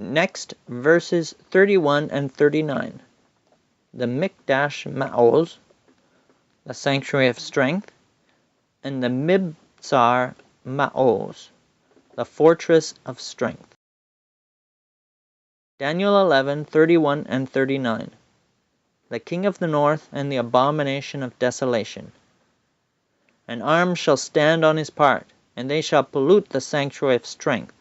Next, verses 31 and 39. The Mikdash Ma'oz, the Sanctuary of Strength, and the Mibzar Ma'oz, the Fortress of Strength. Daniel 11:31 and 39. The king of the north and the abomination of desolation. An arm shall stand on his part, and they shall pollute the sanctuary of strength,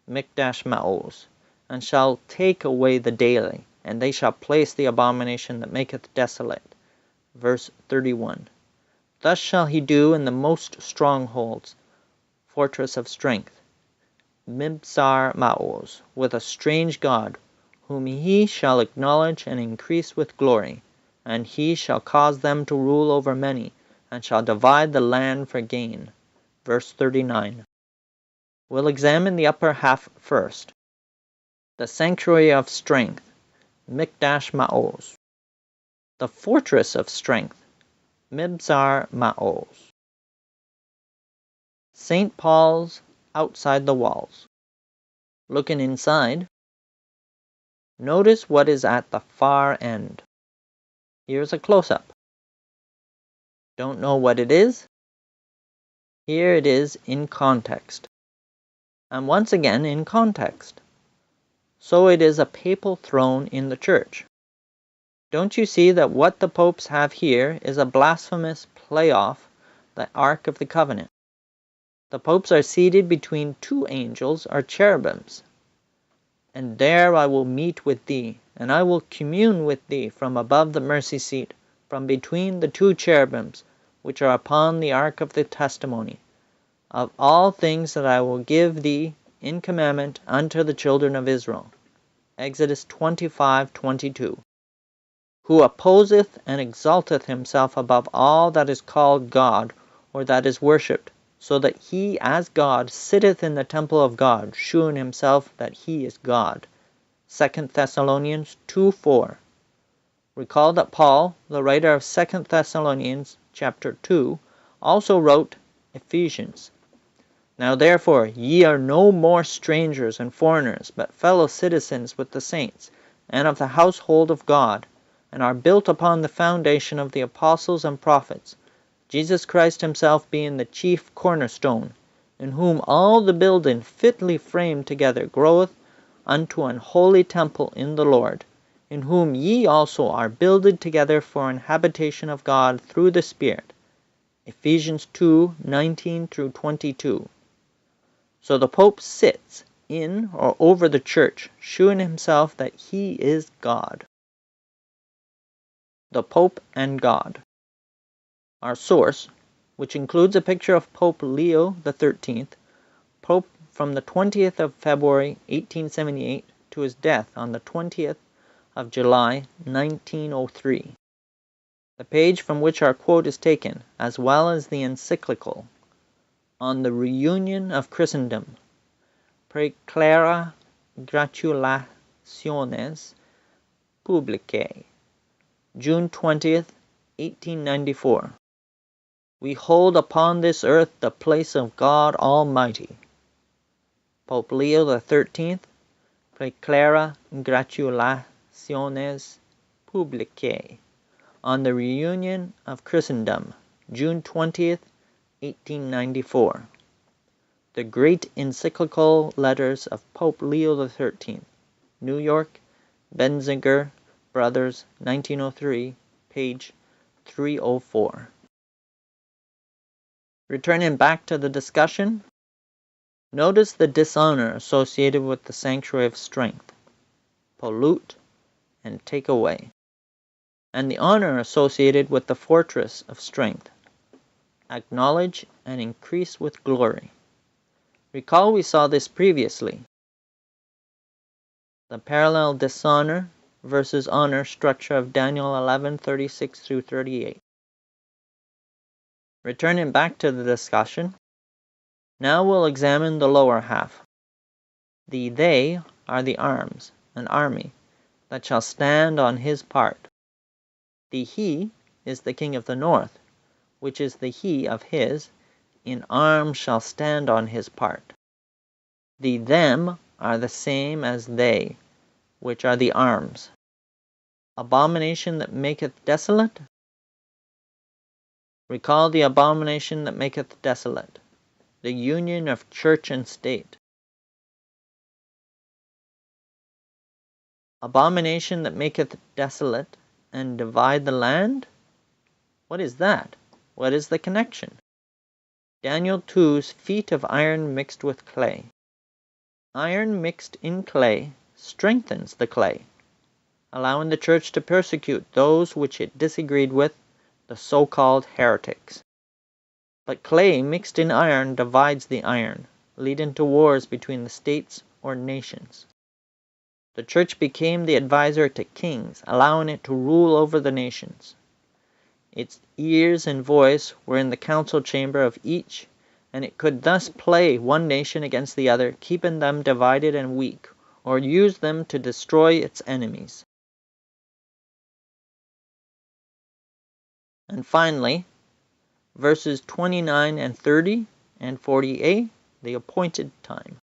Mikdash Ma'oz, and shall take away the daily, and they shall place the abomination that maketh desolate. Verse 31. Thus shall he do in the most strongholds, fortress of strength, Mibzar Ma'oz, with a strange god, whom he shall acknowledge and increase with glory, and he shall cause them to rule over many, and shall divide the land for gain. Verse 39. We'll examine the upper half first. The sanctuary of strength, Mikdash Ma'oz. The fortress of strength, Mibzar Ma'oz. St. Paul's outside the walls. Looking inside, notice what is at the far end. Here's a close-up. Don't know what it is? Here it is in context. And once again in context. So it is a papal throne in the church. Don't you see that what the popes have here is a blasphemous play off the Ark of the Covenant? The popes are seated between two angels or cherubims. And there I will meet with thee, and I will commune with thee from above the mercy seat, from between the two cherubims, which are upon the ark of the testimony, of all things that I will give thee in commandment unto the children of Israel. Exodus 25:22. Who opposeth and exalteth himself above all that is called God, or that is worshipped, so that he as God sitteth in the temple of God, shewing himself that he is God. 2 Thessalonians 2:4. Recall that Paul, the writer of 2 Thessalonians chapter 2, also wrote Ephesians. Now therefore ye are no more strangers and foreigners, but fellow citizens with the saints, and of the household of God, and are built upon the foundation of the apostles and prophets, Jesus Christ himself being the chief cornerstone, in whom all the building fitly framed together groweth unto an holy temple in the Lord, in whom ye also are builded together for an habitation of God through the Spirit. Ephesians 2:19-22. So the Pope sits in or over the church, shewing himself that he is God. The Pope and God. Our source, which includes a picture of Pope Leo XIII, Pope from the 20th of February 1878 to his death on the 20th of July 1903. The page from which our quote is taken, as well as the encyclical on the reunion of Christendom, Praeclara Gratulationes Publicae, June 20th, 1894. We hold upon this earth the place of God Almighty. Pope Leo XIII, Praeclara Gratulationes Publicae, on the reunion of Christendom, June 20th, 1894. The Great Encyclical Letters of Pope Leo XIII, New York, Benziger Brothers, 1903, page 304. Returning back to the discussion, notice the dishonor associated with the sanctuary of strength, pollute and take away, and the honor associated with the fortress of strength, acknowledge and increase with glory. Recall we saw this previously. The parallel dishonor versus honor structure of Daniel 11:36-38. Returning back to the discussion, now we'll examine the lower half. The they are the arms, an army, that shall stand on his part. The he is the king of the north, which is the he of his, in arms shall stand on his part. The them are the same as they, which are the arms. Abomination that maketh desolate? Recall the abomination that maketh desolate, the union of church and state. Abomination that maketh desolate and divide the land? What is that? What is the connection? Daniel 2's feet of iron mixed with clay. Iron mixed in clay strengthens the clay, allowing the church to persecute those which it disagreed with, the so-called heretics. But clay mixed in iron divides the iron, leading to wars between the states or nations. The church became the advisor to kings, allowing it to rule over the nations. Its ears and voice were in the council chamber of each, and it could thus play one nation against the other, keeping them divided and weak, or use them to destroy its enemies. And finally, verses 29 and 30 and 40a, the appointed time.